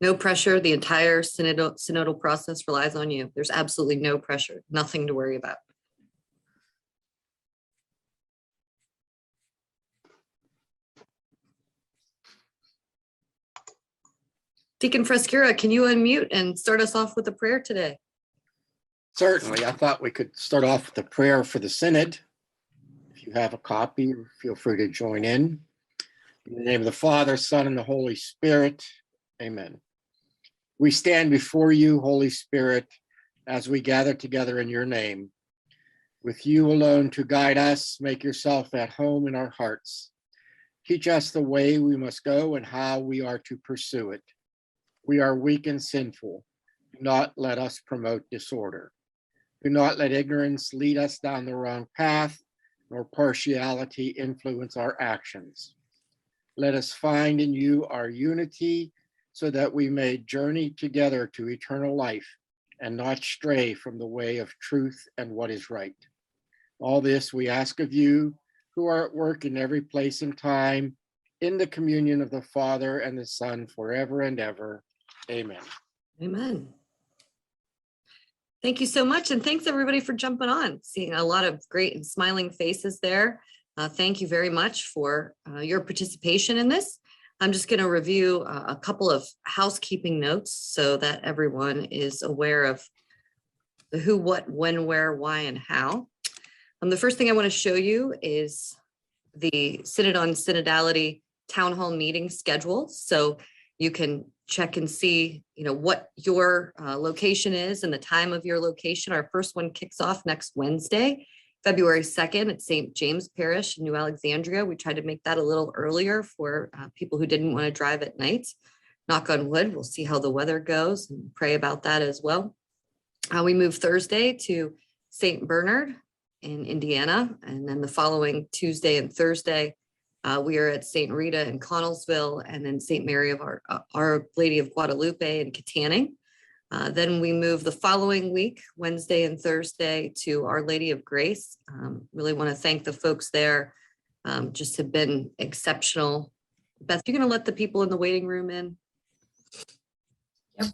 No pressure. The entire synodal process relies on you. There's absolutely no pressure, nothing to worry about. Deacon Frescura, can you unmute and start us off with a prayer today? Certainly. I thought we could start off with a prayer for the Synod. If you have a copy, feel free to join in. In the name of the Father, Son, and the Holy Spirit, amen. We stand before you, Holy Spirit, as we gather together in your name. With you alone to guide us, make yourself at home in our hearts. Teach us the way we must go and how we are to pursue it. We are weak and sinful. Do not let us promote disorder. Do not let ignorance lead us down the wrong path, nor partiality influence our actions. Let us find in you our unity so that we may journey together to eternal life and not stray from the way of truth and what is right. All this we ask of you, who are at work in every place and time, in the communion of the Father and the Son, forever and ever. Amen. Amen. Thank you so much. And thanks everybody for jumping on. Seeing a lot of great and smiling faces there. Thank you very much for your participation in this. I'm just going to review a couple of housekeeping notes so that everyone is aware of the who, what, when, where, why, and how. The first thing I want to show you is the Synod on Synodality Town Hall meeting schedule. So you can check and see, what your location is and the time of your location. Our first one kicks off next Wednesday, February 2nd at St. James Parish in New Alexandria. We tried to make that a little earlier for people who didn't want to drive at night. Knock on wood, we'll see how the weather goes and pray about that as well. We move Thursday to St. Bernard in Indiana, and then the following Tuesday and Thursday, we are at St. Rita in Connellsville, and then St. Mary of Our Lady of Guadalupe in Katanning. Then we move the following week, Wednesday and Thursday, to Our Lady of Grace. Really want to thank the folks there. Just have been exceptional. Beth, you're going to let the people in the waiting room in? Yep.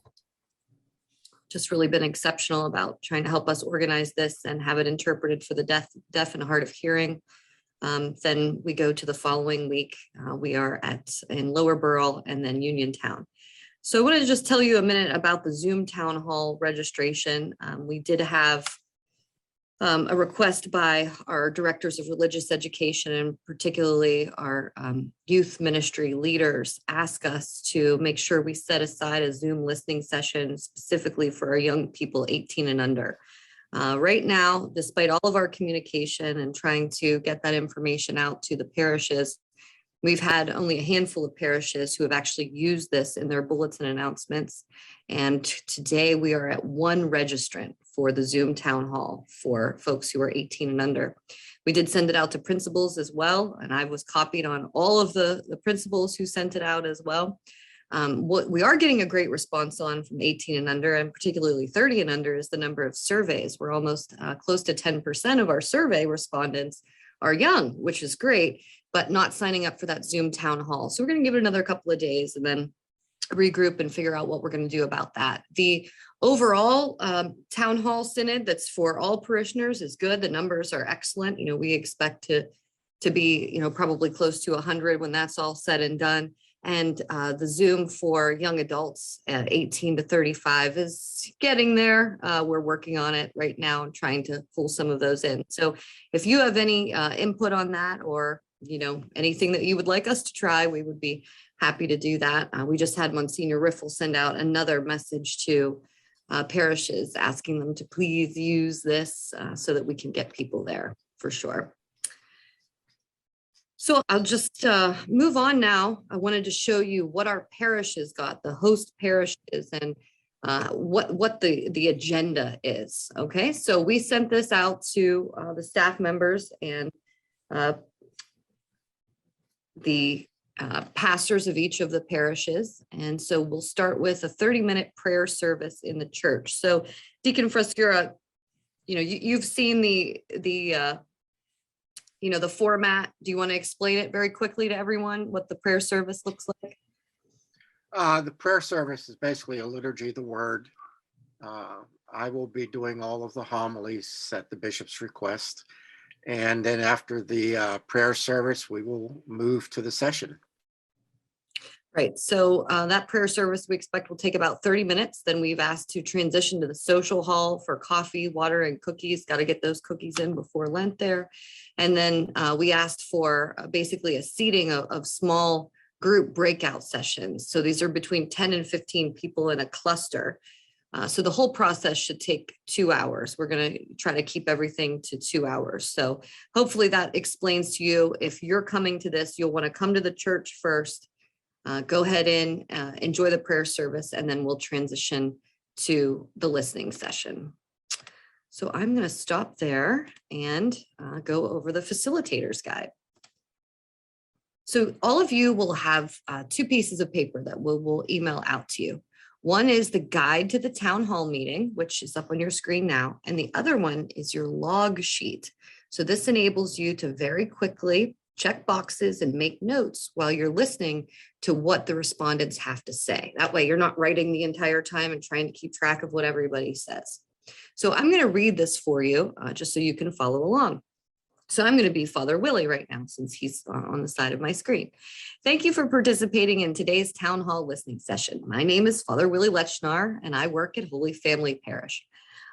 Just really been exceptional about trying to help us organize this and have it interpreted for the deaf and hard of hearing. Then we go to the following week. We are in Lower Burrell and then Uniontown. So I wanted to just tell you a minute about the Zoom Town Hall registration. We did have a request by our directors of religious education, and particularly our youth ministry leaders, ask us to make sure we set aside a Zoom listening session specifically for our young people 18 and under. Right now, despite all of our communication and trying to get that information out to the parishes, we've had only a handful of parishes who have actually used this in their bulletin announcements. And today we are at one registrant for the Zoom Town Hall for folks who are 18 and under. We did send it out to principals as well, and I was copied on all of the principals who sent it out as well. What we are getting a great response on from 18 and under, and particularly 30 and under, is the number of surveys. We're almost close to 10% of our survey respondents are young, which is great, but not signing up for that Zoom Town Hall. So we're going to give it another couple of days and then regroup and figure out what we're going to do about that. The overall Town Hall Synod that's for all parishioners is good. The numbers are excellent. We expect to be, probably close to 100 when that's all said and done. And the Zoom for young adults at 18 to 35 is getting there. We're working on it right now and trying to pull some of those in. So if you have any input on that, or anything that you would like us to try, we would be happy to do that. We just had Monsignor Riffle send out another message to parishes asking them to please use this so that we can get people there for sure. So I'll just move on now. I wanted to show you what our parishes got, the host parishes, and what the agenda is. Okay, so we sent this out to the staff members and the pastors of each of the parishes. And so we'll start with a 30-minute prayer service in the church. So Deacon Frescura, you've seen the format. Do you want to explain it very quickly to everyone, what the prayer service looks like? The prayer service is basically a liturgy of the word. I will be doing all of the homilies at the bishop's request. And then after the prayer service, we will move to the session. Right. So that prayer service we expect will take about 30 minutes. Then we've asked to transition to the social hall for coffee, water, and cookies. Got to get those cookies in before Lent there. And then we asked for basically a seating of small group breakout sessions. So these are between 10 and 15 people in a cluster. So the whole process should take 2 hours. We're going to try to keep everything to 2 hours. So hopefully that explains to you, if you're coming to this, you'll want to come to the church first. Go ahead and enjoy the prayer service, and then we'll transition to the listening session. So I'm going to stop there and go over the facilitator's guide. So all of you will have 2 pieces of paper that we'll email out to you. One is the guide to the town hall meeting, which is up on your screen now. And the other one is your log sheet. So this enables you to very quickly check boxes and make notes while you're listening to what the respondents have to say. That way you're not writing the entire time and trying to keep track of what everybody says. So I'm going to read this for you just so you can follow along. So I'm going to be Father Willie right now, since he's on the side of my screen. Thank you for participating in today's town hall listening session. My name is Father Willie Lechnar, and I work at Holy Family Parish.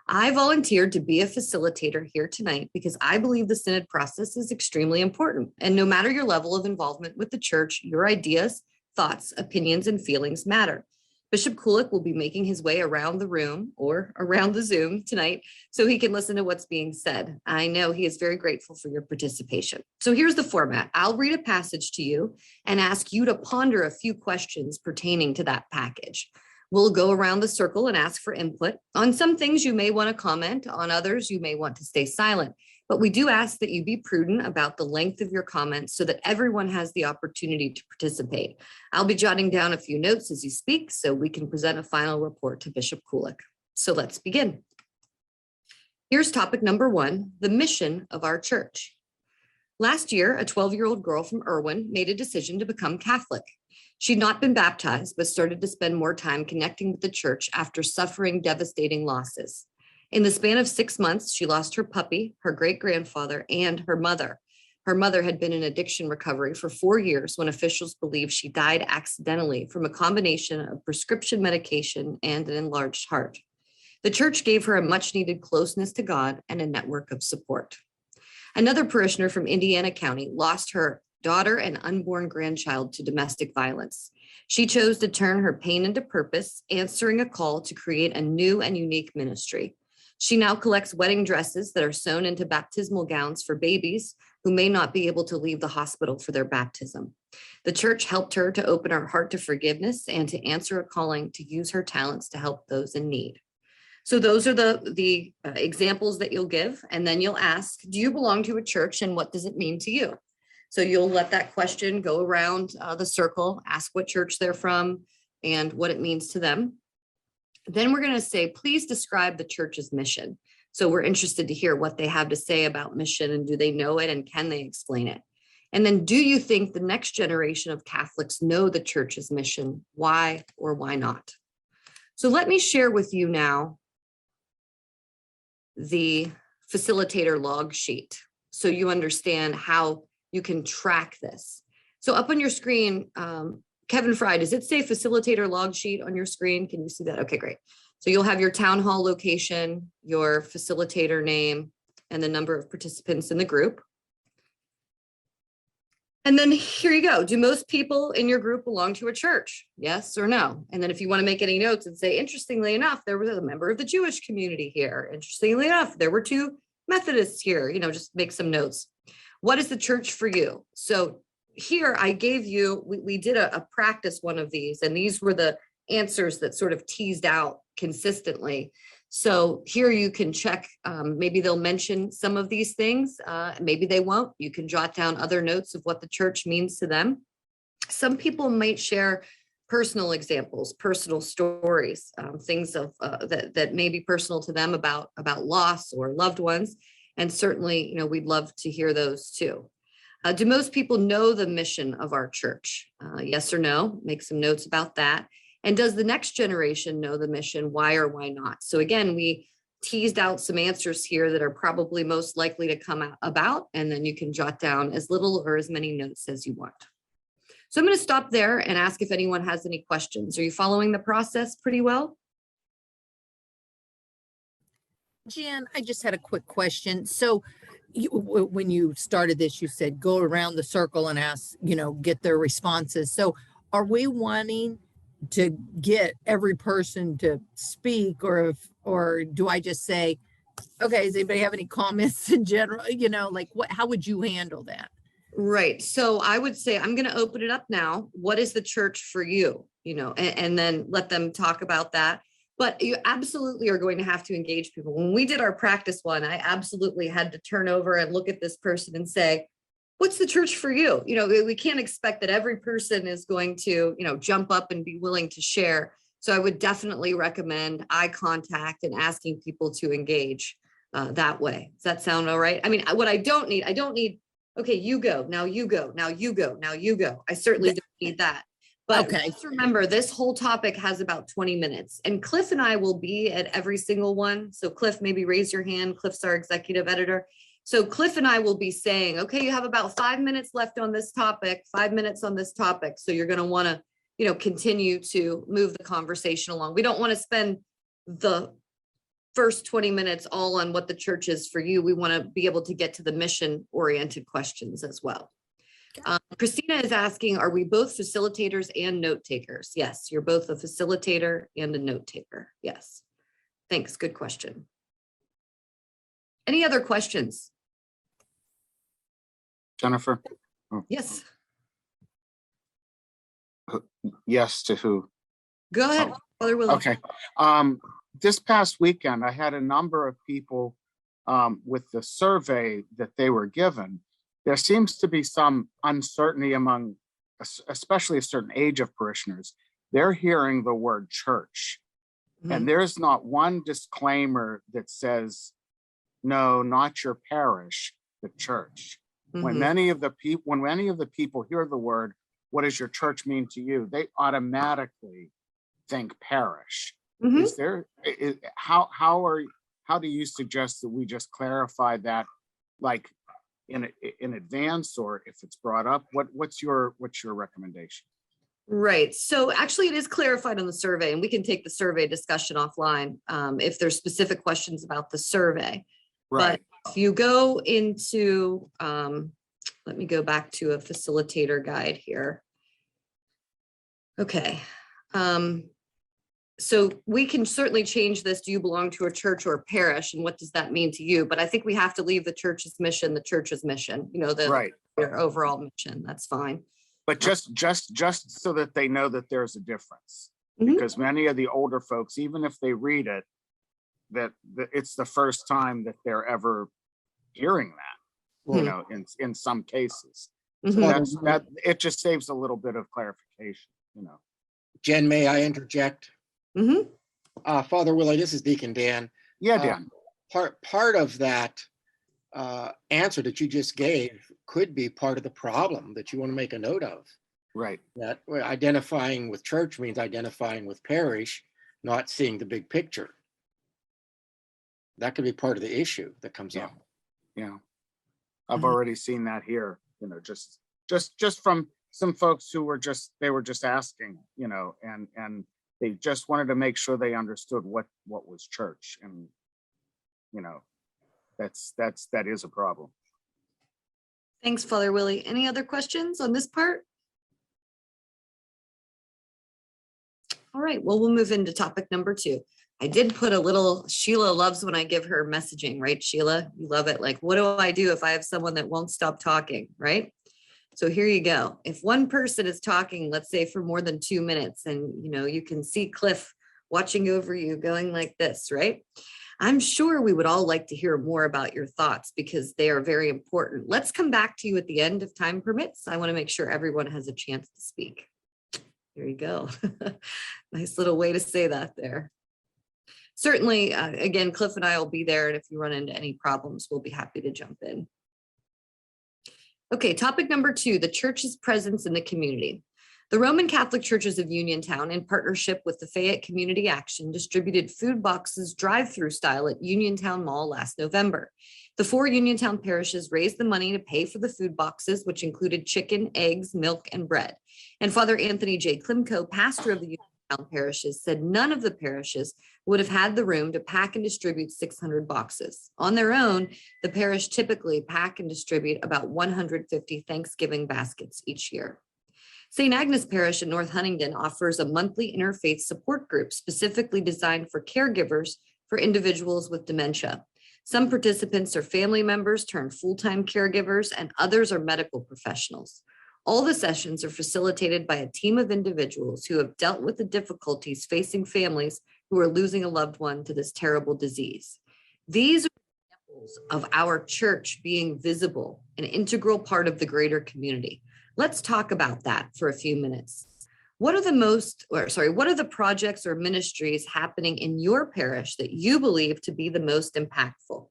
I volunteered to be a facilitator here tonight because I believe the Synod process is extremely important. And no matter your level of involvement with the church, your ideas, thoughts, opinions, and feelings matter. Bishop Kulik will be making his way around the room or around the Zoom tonight so he can listen to what's being said. I know he is very grateful for your participation. So here's the format. I'll read a passage to you and ask you to ponder a few questions pertaining to that passage. We'll go around the circle and ask for input. On some things you may want to comment, on others you may want to stay silent. But we do ask that you be prudent about the length of your comments so that everyone has the opportunity to participate. I'll be jotting down a few notes as you speak so we can present a final report to Bishop Kulik. So let's begin. Here's topic number 1, the mission of our church. Last year, a 12-year-old girl from Irwin made a decision to become Catholic. She'd not been baptized, but started to spend more time connecting with the church after suffering devastating losses. In the span of 6 months, she lost her puppy, her great-grandfather, and her mother. Her mother had been in addiction recovery for 4 years when officials believed she died accidentally from a combination of prescription medication and an enlarged heart. The church gave her a much-needed closeness to God and a network of support. Another parishioner from Indiana County lost her daughter and unborn grandchild to domestic violence. She chose to turn her pain into purpose, answering a call to create a new and unique ministry. She now collects wedding dresses that are sewn into baptismal gowns for babies who may not be able to leave the hospital for their baptism. The church helped her to open her heart to forgiveness and to answer a calling to use her talents to help those in need. So those are the examples that you'll give, and then you'll ask, do you belong to a church and what does it mean to you? So you'll let that question go around the circle, ask what church they're from and what it means to them. Then we're going to say, please describe the church's mission. So we're interested to hear what they have to say about mission, and do they know it, and can they explain it? And then, do you think the next generation of Catholics know the church's mission? Why or why not? So let me share with you now the facilitator log sheet so you understand how you can track this. So up on your screen, Kevin Fry, does it say facilitator log sheet on your screen? Can you see that? Okay, great. So you'll have your town hall location, your facilitator name, and the number of participants in the group. And then here you go. Do most people in your group belong to a church? Yes or no? And then if you want to make any notes and say, interestingly enough, there was a member of the Jewish community here. Interestingly enough, there were 2 Methodists here. Just make some notes. What is the church for you? So here I gave you, we did a practice one of these, and these were the answers that sort of teased out consistently. So here you can check, maybe they'll mention some of these things, maybe they won't. You can jot down other notes of what the church means to them. Some people might share personal examples, personal stories, things of that may be personal to them about loss or loved ones. And certainly, we'd love to hear those too. Do most people know the mission of our church? Yes or no? Make some notes about that. And does the next generation know the mission? Why or why not? So again, we teased out some answers here that are probably most likely to come out about, and then you can jot down as little or as many notes as you want. So I'm going to stop there and ask if anyone has any questions. Are you following the process pretty well? Jan, I just had a quick question. So when you started this, you said go around the circle and ask, get their responses. So are we wanting to get every person to speak, or do I just say, okay, does anybody have any comments in general? How would you handle that? Right. So I would say, I'm going to open it up now. What is the church for you? And then let them talk about that. But you absolutely are going to have to engage people. When we did our practice one, I absolutely had to turn over and look at this person and say, what's the church for you? We can't expect that every person is going to, jump up and be willing to share. So I would definitely recommend eye contact and asking people to engage that way. Does that sound all right? I mean, what I don't need, okay, you go, now you go, now you go, now you go. I certainly don't need that. But okay, just remember, this whole topic has about 20 minutes, and Cliff and I will be at every single one. So Cliff, maybe raise your hand. Cliff's our executive editor. So Cliff and I will be saying, okay, you have about 5 minutes left on this topic, 5 minutes on this topic. So you're going to want to, continue to move the conversation along. We don't want to spend the first 20 minutes all on what the church is for you. We want to be able to get to the mission oriented questions as well. Christina is asking, are we both facilitators and note takers? Yes, you're both a facilitator and a note taker. Yes. Thanks. Good question. Any other questions? Jennifer? Yes. Yes to who? Go ahead, Father Willie. Okay. This past weekend, I had a number of people with the survey that they were given. There seems to be some uncertainty among, especially a certain age of parishioners. They're hearing the word church, and there's not one disclaimer that says, no, not your parish, the church. When many of the people hear the word, what does your church mean to you? They automatically think parish. Is there, how do you suggest that we just clarify that, like in advance, or if it's brought up, what's your recommendation? Right. So actually it is clarified on the survey, and we can take the survey discussion offline if there's specific questions about the survey. Right. But if you go into, let me go back to a facilitator guide here. Okay. So we can certainly change this. Do you belong to a church or a parish? And what does that mean to you? But I think we have to leave the church's mission, Right. Their overall mission. That's fine. But just so that they know that there's a difference, because many of the older folks, even if they read it, that it's the first time that they're ever hearing that, in some cases. So that it just saves a little bit of clarification, Jen, may I interject? Father Willie, this is Deacon Dan. Yeah, Dan. Part of that answer that you just gave could be part of the problem that you want to make a note of. Right. That identifying with church means identifying with parish, not seeing the big picture. That could be part of the issue that comes up. Yeah. I've already seen that here, just from some folks who were just asking, and they just wanted to make sure they understood what was church. And, that is a problem. Thanks, Father Willie. Any other questions on this part? All right, well, we'll move into topic number 2. I did put a little, Sheila loves when I give her messaging, right, Sheila? You love it. Like, what do I do if I have someone that won't stop talking, right? So here you go. If one person is talking, let's say for more than 2 minutes, and you can see Cliff watching over you going like this, right? I'm sure we would all like to hear more about your thoughts because they are very important. Let's come back to you at the end if time permits. I want to make sure everyone has a chance to speak. There you go. Nice little way to say that there. Certainly, again, Cliff and I will be there, and if you run into any problems, we'll be happy to jump in. Okay, topic number 2, the church's presence in the community. The Roman Catholic Churches of Uniontown, in partnership with the Fayette Community Action, distributed food boxes drive-through style at Uniontown Mall last November. The 4 Uniontown parishes raised the money to pay for the food boxes, which included chicken, eggs, milk, and bread. And Father Anthony J. Klimko, pastor of the Uniontown parishes, said none of the parishes would have had the room to pack and distribute 600 boxes. On their own, the parish typically pack and distribute about 150 Thanksgiving baskets each year. St. Agnes Parish in North Huntingdon offers a monthly interfaith support group specifically designed for caregivers for individuals with dementia. Some participants are family members turned full-time caregivers, and others are medical professionals. All the sessions are facilitated by a team of individuals who have dealt with the difficulties facing families who are losing a loved one to this terrible disease. These are examples of our church being visible, an integral part of the greater community. Let's talk about that for a few minutes. What are the projects or ministries happening in your parish that you believe to be the most impactful?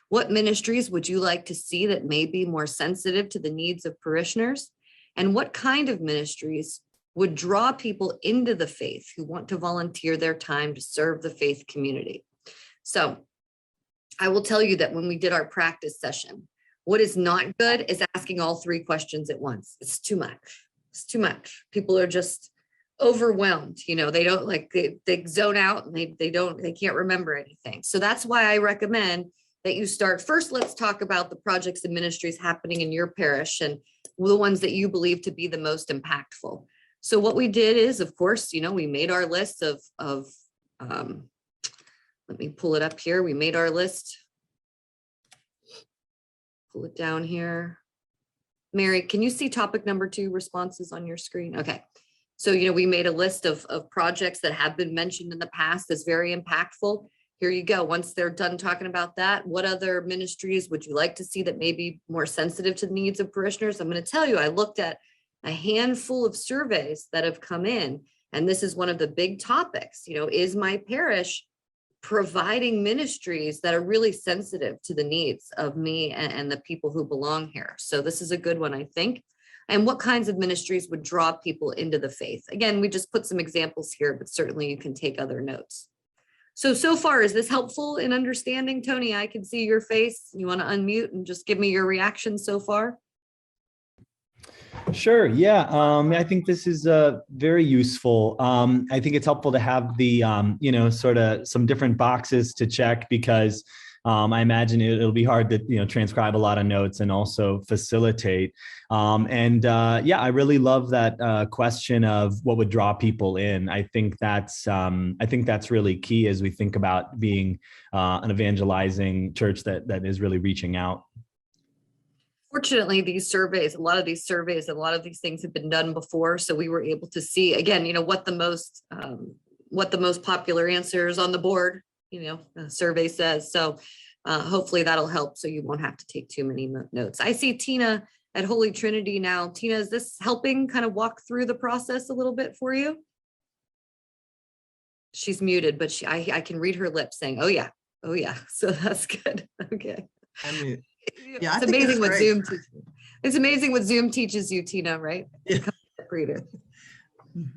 What ministries would you like to see that may be more sensitive to the needs of parishioners? And what kind of ministries would draw people into the faith who want to volunteer their time to serve the faith community? So I will tell you that when we did our practice session, what is not good is asking all 3 questions at once. It's too much. It's too much. People are just overwhelmed. They don't they zone out and they can't remember anything. So that's why I recommend that you start first. Let's talk about the projects and ministries happening in your parish and the ones that you believe to be the most impactful. So what we did is, of course, we made our list of let me pull it up here. We made our list. Pull it down here. Mary, can you see topic number 2 responses on your screen? Okay. So, we made a list of projects that have been mentioned in the past as very impactful. Here you go. Once they're done talking about that, what other ministries would you like to see that may be more sensitive to the needs of parishioners? I'm going to tell you, I looked at a handful of surveys that have come in, and this is one of the big topics. Is my parish providing ministries that are really sensitive to the needs of me and the people who belong here? So this is a good one, I think. And what kinds of ministries would draw people into the faith? Again, we just put some examples here, but certainly you can take other notes. So far, is this helpful in understanding? Tony, I can see your face. You want to unmute and just give me your reaction so far? Sure. Yeah. I think this is very useful. I think it's helpful to have the, sort of some different boxes to check, because I imagine it'll be hard to, transcribe a lot of notes and also facilitate. I really love that question of what would draw people in. I think that's really key as we think about being an evangelizing church that is really reaching out. Fortunately, a lot of these things have been done before. So we were able to see, again, what the most popular answers on the board, the survey says. So hopefully that'll help, so you won't have to take too many notes. I see Tina at Holy Trinity now. Tina, is this helping kind of walk through the process a little bit for you? She's muted, but I can read her lips saying, oh yeah. So that's good. Okay. Yeah, it's amazing what Zoom teaches. It's amazing what Zoom teaches you, Tina, right? Yeah. Reader.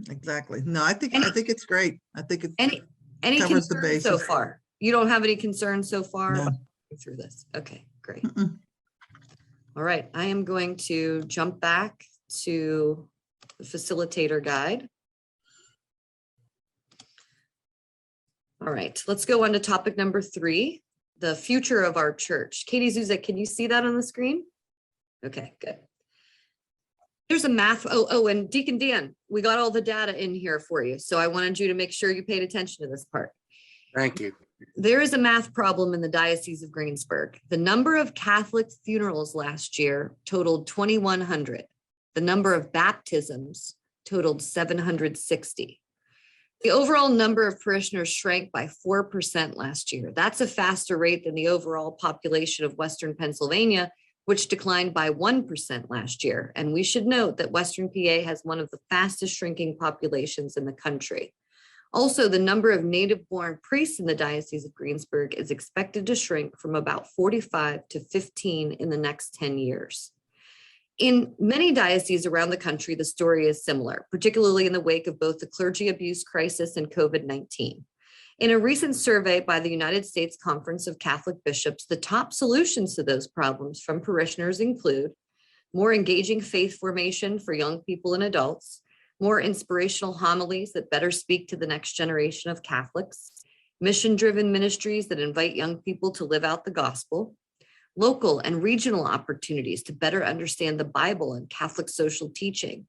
Exactly. No, I think it's great. I think it any covers the concerns bases so far. You don't have any concerns so far No. through this? Okay, great. Mm-mm. All right, I am going to jump back to the facilitator guide. All right, let's go on to topic number 3. The future of our church. Katie Zuzek, can you see that on the screen? Okay, good. There's a math. And Deacon Dan, we got all the data in here for you. So I wanted you to make sure you paid attention to this part. Thank you. There is a math problem in the Diocese of Greensburg. The number of Catholic funerals last year totaled 2,100. The number of baptisms totaled 760. The overall number of parishioners shrank by 4% last year. That's a faster rate than the overall population of Western Pennsylvania, which declined by 1% last year. And we should note that Western PA has one of the fastest shrinking populations in the country. Also, the number of native-born priests in the Diocese of Greensburg is expected to shrink from about 45 to 15 in the next 10 years. In many dioceses around the country, the story is similar, particularly in the wake of both the clergy abuse crisis and COVID-19. In a recent survey by the United States Conference of Catholic Bishops, the top solutions to those problems from parishioners include more engaging faith formation for young people and adults, more inspirational homilies that better speak to the next generation of Catholics, mission-driven ministries that invite young people to live out the gospel, local and regional opportunities to better understand the Bible and Catholic social teaching,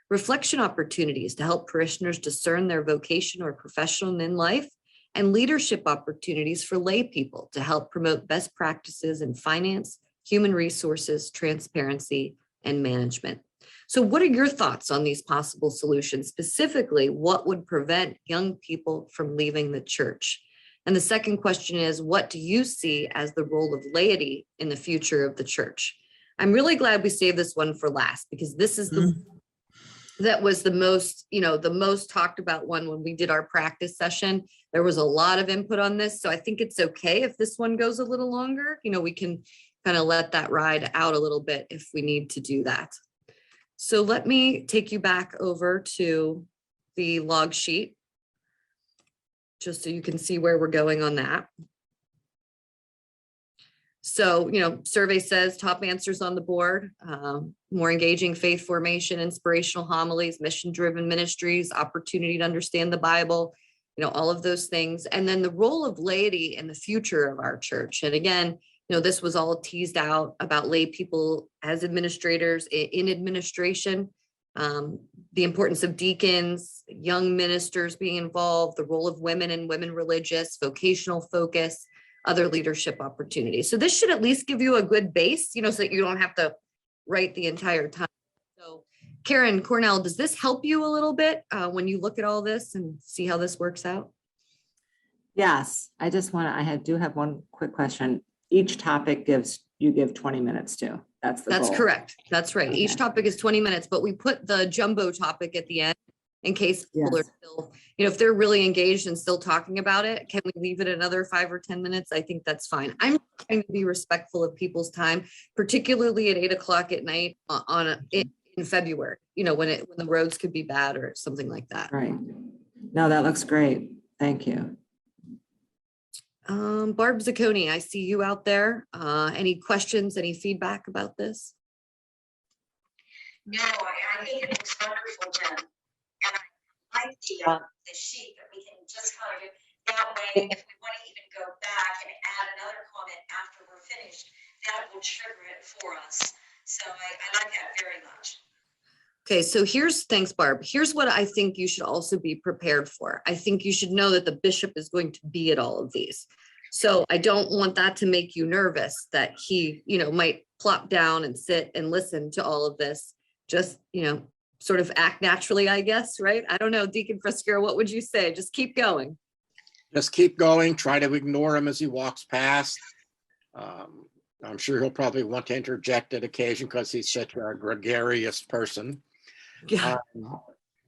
reflection opportunities to help parishioners discern their vocation or profession in life, and leadership opportunities for lay people to help promote best practices in finance, human resources, transparency, and management. So what are your thoughts on these possible solutions? Specifically, what would prevent young people from leaving the church? And the second question is, what do you see as the role of laity in the future of the church? I'm really glad we saved this one for last, because this is the that was the most, the most talked about one when we did our practice session. There was a lot of input on this. So I think it's okay if this one goes a little longer. We can kind of let that ride out a little bit if we need to do that. So let me take you back over to the log sheet, just so you can see where we're going on that. So, survey says top answers on the board, more engaging faith formation, inspirational homilies, mission-driven ministries, opportunity to understand the Bible, all of those things. And then the role of laity in the future of our church. And again, this was all teased out about lay people as administrators in administration, the importance of deacons, young ministers being involved, the role of women and women religious, vocational focus, other leadership opportunities. So this should at least give you a good base, so that you don't have to write the entire time. So Karen Cornell, does this help you a little bit when you look at all this and see how this works out? Yes, I do have one quick question. Each topic you give 20 minutes to. That's goal. Correct. That's right. Okay. Each topic is 20 minutes, but we put the jumbo topic at the end in case people are still, if they're really engaged and still talking about it. Can we leave it another 5 or 10 minutes? I think that's fine. I'm trying to be respectful of people's time, particularly at 8 o'clock at night in February, when the roads could be bad or something like that. Right. No, that looks great. Thank you. Barb Zacconi, I see you out there. Any questions, any feedback about this? No, I think it looks wonderful, Jen. And I like the sheet that we can just kind of, that way, if we want to even go back and add another comment after we're finished, that will trigger it for us. So I like that very much. Okay, so thanks, Barb. Here's what I think you should also be prepared for. I think you should know that the bishop is going to be at all of these. So I don't want that to make you nervous that he, might plop down and sit and listen to all of this. Just, sort of act naturally, I guess, right? I don't know, Deacon Fresquero, what would you say? Just keep going. Just keep going. Try to ignore him as he walks past. I'm sure he'll probably want to interject at occasion because he's such a gregarious person. Yeah.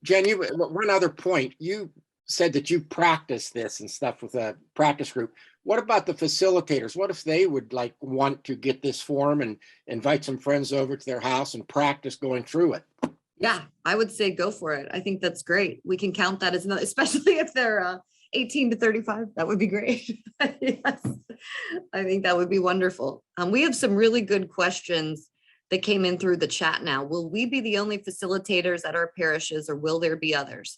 Jen, one other point. You said that you practice this and stuff with a practice group. What about the facilitators? What if they would want to get this form and invite some friends over to their house and practice going through it? Yeah, I would say go for it. I think that's great. We can count that as another, especially if they're 18 to 35. That would be great. Yes, I think that would be wonderful. We have some really good questions that came in through the chat now. Will we be the only facilitators at our parishes, or will there be others?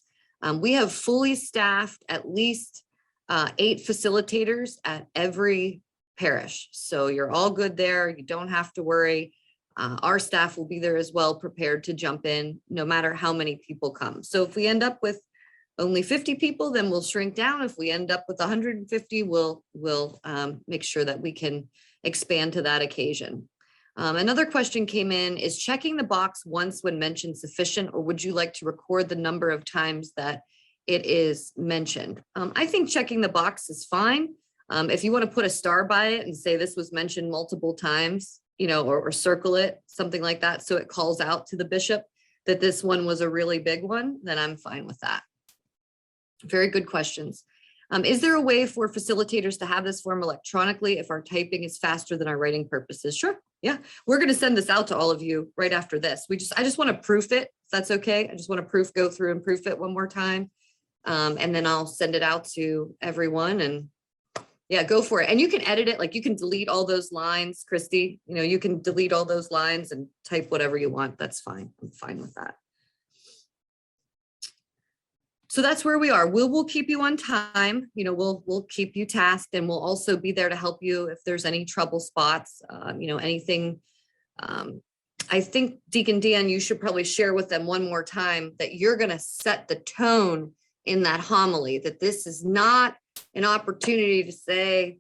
We have fully staffed at least 8 facilitators at every parish. So you're all good there. You don't have to worry. Our staff will be there as well, prepared to jump in no matter how many people come. So if we end up with only 50 people, then we'll shrink down. If we end up with 150, we'll make sure that we can expand to that occasion. Another question came in, is checking the box once when mentioned sufficient, or would you like to record the number of times that it is mentioned? I think checking the box is fine. If you want to put a star by it and say this was mentioned multiple times, or circle it, something like that, so it calls out to the bishop that this one was a really big one, then I'm fine with that. Very good questions. Is there a way for facilitators to have this form electronically if our typing is faster than our writing purposes? Sure. Yeah, we're going to send this out to all of you right after this. I just want to proof it, if that's okay. I just want to go through and proof it one more time. And then I'll send it out to everyone, and yeah, go for it. And you can edit it. Like, you can delete all those lines, Christy, you can delete all those lines and type whatever you want. That's fine. I'm fine with that. So that's where we are. We'll keep you on time. We'll keep you tasked, and we'll also be there to help you if there's any trouble spots, anything. I think Deacon Dan, you should probably share with them one more time that you're going to set the tone in that homily, that this is not an opportunity to say,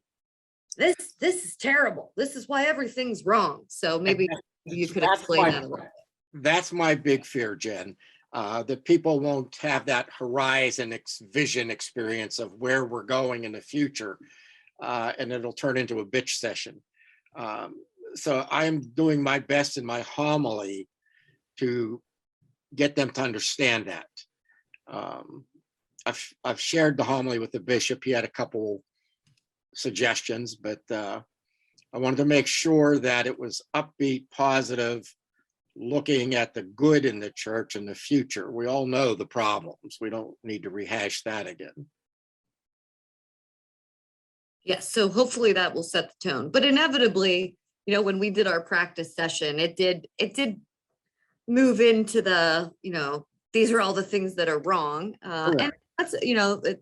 this is terrible. This is why everything's wrong. So maybe you could explain that a little bit. That's my big fear, Jen. That people won't have that horizon vision experience of where we're going in the future, and it'll turn into a bitch session. So I'm doing my best in my homily to get them to understand that. I've shared the homily with the bishop. He had a couple suggestions, but I wanted to make sure that it was upbeat, positive, looking at the good in the church and the future. We all know the problems. We don't need to rehash that again. Yes, so hopefully that will set the tone. But inevitably, when we did our practice session, it did move into the, these are all the things that are wrong. And that's,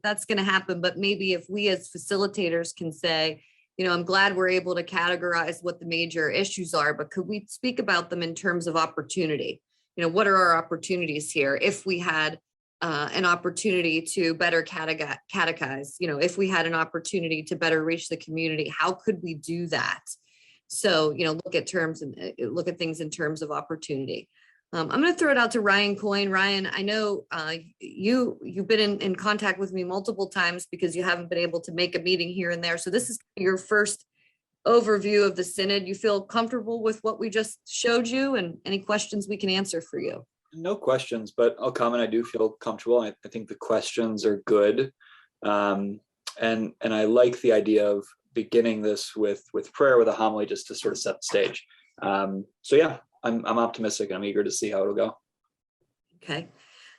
that's going to happen. But maybe if we as facilitators can say, I'm glad we're able to categorize what the major issues are, but could we speak about them in terms of opportunity? What are our opportunities here? If we had an opportunity to better catechize, if we had an opportunity to better reach the community, how could we do that? So, look at things in terms of opportunity. I'm going to throw it out to Ryan Coyne. Ryan, I know you've been in contact with me multiple times because you haven't been able to make a meeting here and there. So this is your first overview of the Synod. You feel comfortable with what we just showed you, and any questions we can answer for you? No questions, but I'll comment. I do feel comfortable. I think the questions are good. And I like the idea of beginning this with prayer, with a homily, just to sort of set the stage. So yeah, I'm optimistic. I'm eager to see how it'll go. Okay.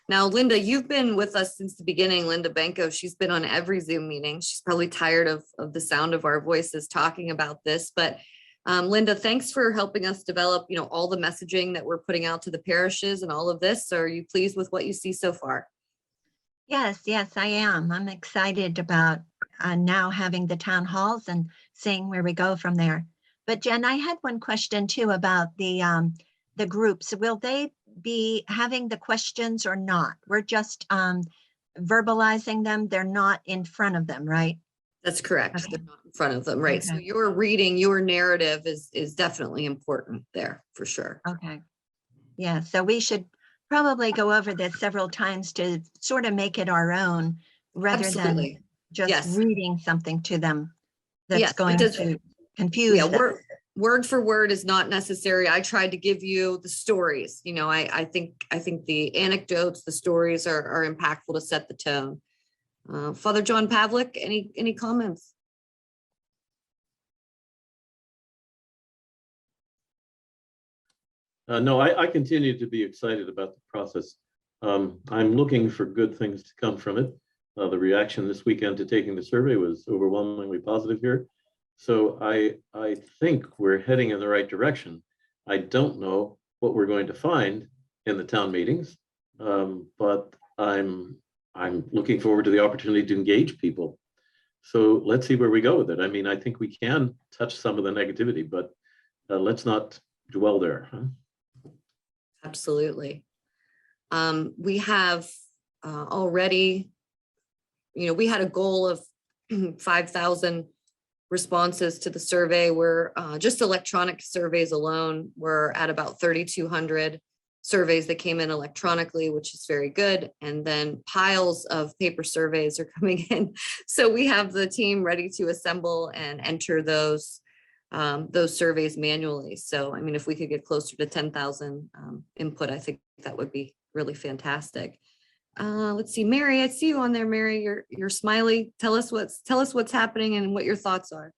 Now, Linda, you've been with us since the beginning. Linda Benko, she's been on every Zoom meeting. She's probably tired of the sound of our voices talking about this. But Linda, thanks for helping us develop, all the messaging that we're putting out to the parishes and all of this. So are you pleased with what you see so far? Yes, I am. I'm excited about now having the town halls and seeing where we go from there. But Jen, I had one question too about the groups. Will they be having the questions or not? We're just verbalizing them. They're not in front of them, right? That's correct. Okay. They're not in front of them, right? Okay. So your reading, your narrative is definitely important there for sure. Okay. Yeah, so we should probably go over this several times to sort of make it our own rather Absolutely. than just Yes. reading something to them that's Yes, going because- to confuse Yeah, them. word for word is not necessary. I tried to give you the stories. I think the anecdotes, the stories are impactful to set the tone. Father John Pavlik, any comments? No, I continue to be excited about the process. I'm looking for good things to come from it. The reaction this weekend to taking the survey was overwhelmingly positive here. So I think we're heading in the right direction. I don't know what we're going to find in the town meetings, but I'm looking forward to the opportunity to engage people. So let's see where we go with it. I mean, I think we can touch some of the negativity, but let's not dwell there. Huh? Absolutely. We have already, we had a goal of 5,000 responses to the survey. We're just electronic surveys alone. We're at about 3,200 surveys that came in electronically, which is very good. And then piles of paper surveys are coming in. So we have the team ready to assemble and enter those surveys manually. So, I mean, if we could get closer to 10,000 input, I think that would be really fantastic. Let's see, Mary, I see you on there, Mary. You're smiley. Tell us what's happening and what your thoughts are.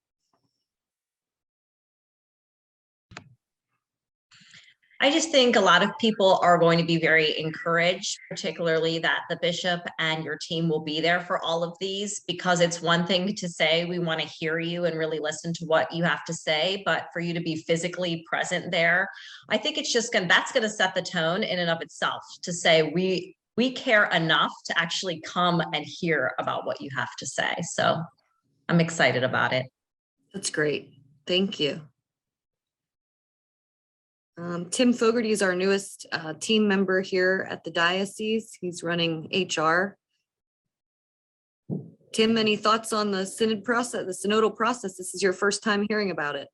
I just think a lot of people are going to be very encouraged, particularly that the bishop and your team will be there for all of these, because it's one thing to say, we want to hear you and really listen to what you have to say, but for you to be physically present there, I think it's just that's going to set the tone in and of itself to say, we care enough to actually come and hear about what you have to say. So I'm excited about it. That's great. Thank you. Tim Fogarty is our newest team member here at the diocese. He's running HR. Tim, any thoughts on the synod process, the synodal process? This is your first time hearing about it.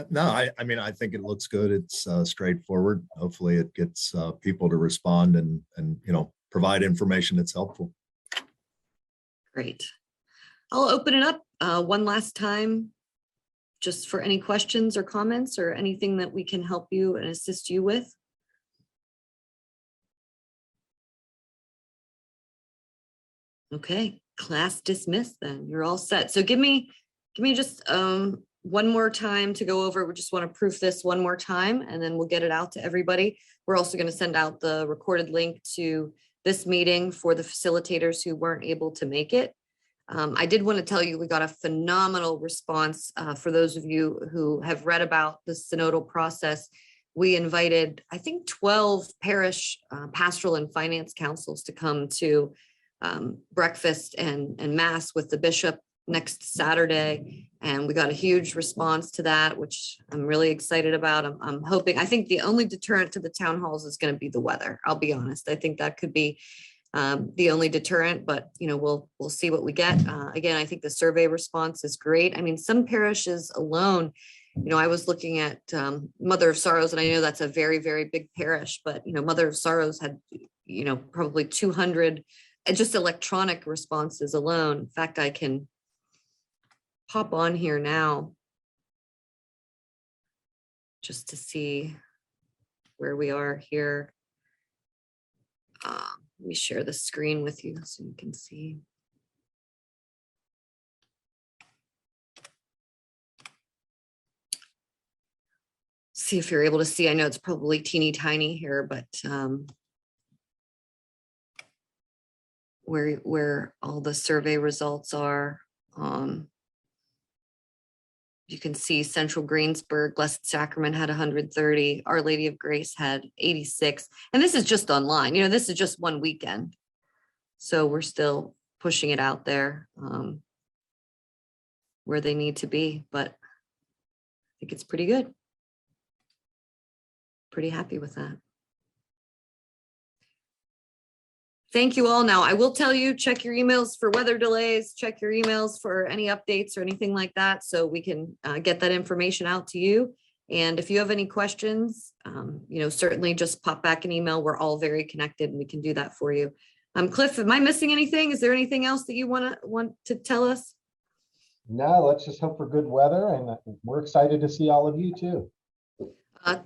No, I mean, I think it looks good. It's straightforward. Hopefully it gets people to respond and provide information that's helpful. Great. I'll open it up one last time, just for any questions or comments or anything that we can help you and assist you with. Okay, class dismissed then. You're all set. So give me just one more time to go over. We just want to proof this one more time and then we'll get it out to everybody. We're also going to send out the recorded link to this meeting for the facilitators who weren't able to make it. I did want to tell you, we got a phenomenal response for those of you who have read about the synodal process. We invited, I think, 12 parish pastoral and finance councils to come to breakfast and mass with the bishop next Saturday. And we got a huge response to that, which I'm really excited about. I'm hoping, I think the only deterrent to the town halls is going to be the weather. I'll be honest. I think that could be the only deterrent, but we'll see what we get. Again, I think the survey response is great. I mean, some parishes alone, I was looking at Mother of Sorrows, and I know that's a very, very big parish, but Mother of Sorrows had, probably 200 just electronic responses alone. In fact, I can pop on here now just to see where we are here. Let me share the screen with you so you can see. See if you're able to see. I know it's probably teeny tiny here, but where all the survey results are. You can see Central Greensburg, Blessed Sacrament had 130, Our Lady of Grace had 86. And this is just online, this is just one weekend. So we're still pushing it out there where they need to be, but I think it's pretty good. Pretty happy with that. Thank you all. Now, I will tell you, check your emails for weather delays, check your emails for any updates or anything like that, so we can get that information out to you. And if you have any questions, certainly just pop back an email. We're all very connected and we can do that for you. Cliff, am I missing anything? Is there anything else that you want to tell us? No, let's just hope for good weather, and we're excited to see all of you too.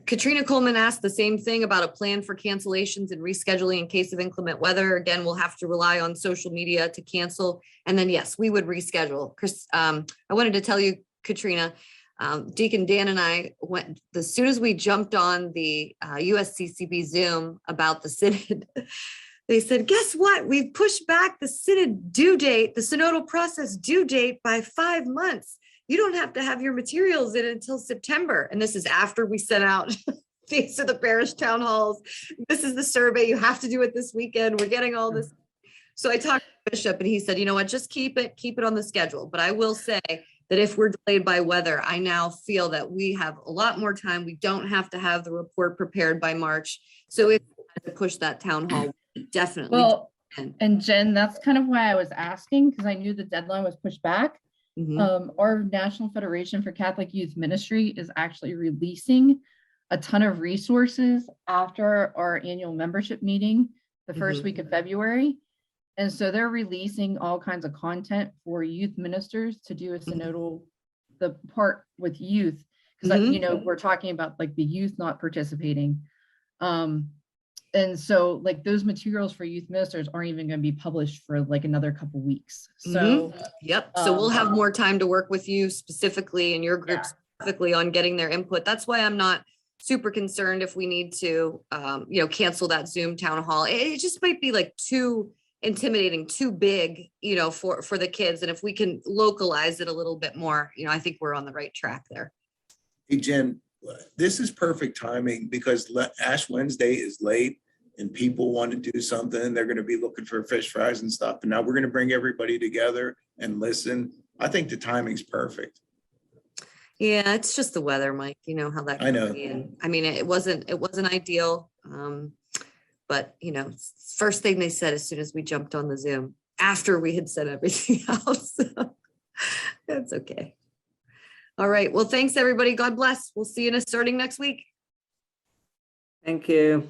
Katrina Coleman asked the same thing about a plan for cancellations and rescheduling in case of inclement weather. Again, we'll have to rely on social media to cancel. And then, yes, we would reschedule. Chris, I wanted to tell you, Katrina, Deacon Dan and I went, as soon as we jumped on the USCCB Zoom about the synod, they said, guess what? We've pushed back the synod due date, the synodal process due date by 5 months. You don't have to have your materials in until September. And this is after we sent out these are the parish town halls. This is the survey. You have to do it this weekend. We're getting all this. So I talked to the bishop and he said, you know what, just keep it on the schedule. But I will say that if we're delayed by weather, I now feel that we have a lot more time. We don't have to have the report prepared by March. So if we had to push that town hall, definitely. Well, and Jen, that's kind of why I was asking, because I knew the deadline was pushed back. Our National Federation for Catholic Youth Ministry is actually releasing a ton of resources after our annual membership meeting, the first week of February. And so they're releasing all kinds of content for youth ministers to do a synodal, the part with youth, because we're talking about like the youth not participating. And And so like those materials for youth ministers aren't even going to be published for like another couple weeks. So Yep. So we'll have more time to work with you specifically and your group specifically on getting their input. That's why I'm not super concerned if we need to, cancel that Zoom town hall. It just might be like too intimidating, too big, for the kids. And if we can localize it a little bit more, I think we're on the right track there. Hey, Jen, this is perfect timing because Ash Wednesday is late and people want to do something. They're going to be looking for fish fries and stuff. And now we're going to bring everybody together and listen. I think the timing's perfect. Yeah, it's just the weather, Mike. You know how that can be. And I mean, it wasn't ideal. But first thing they said as soon as we jumped on the Zoom after we had said everything else. That's okay. All right. Well, thanks everybody. God bless. We'll see you starting next week. Thank you.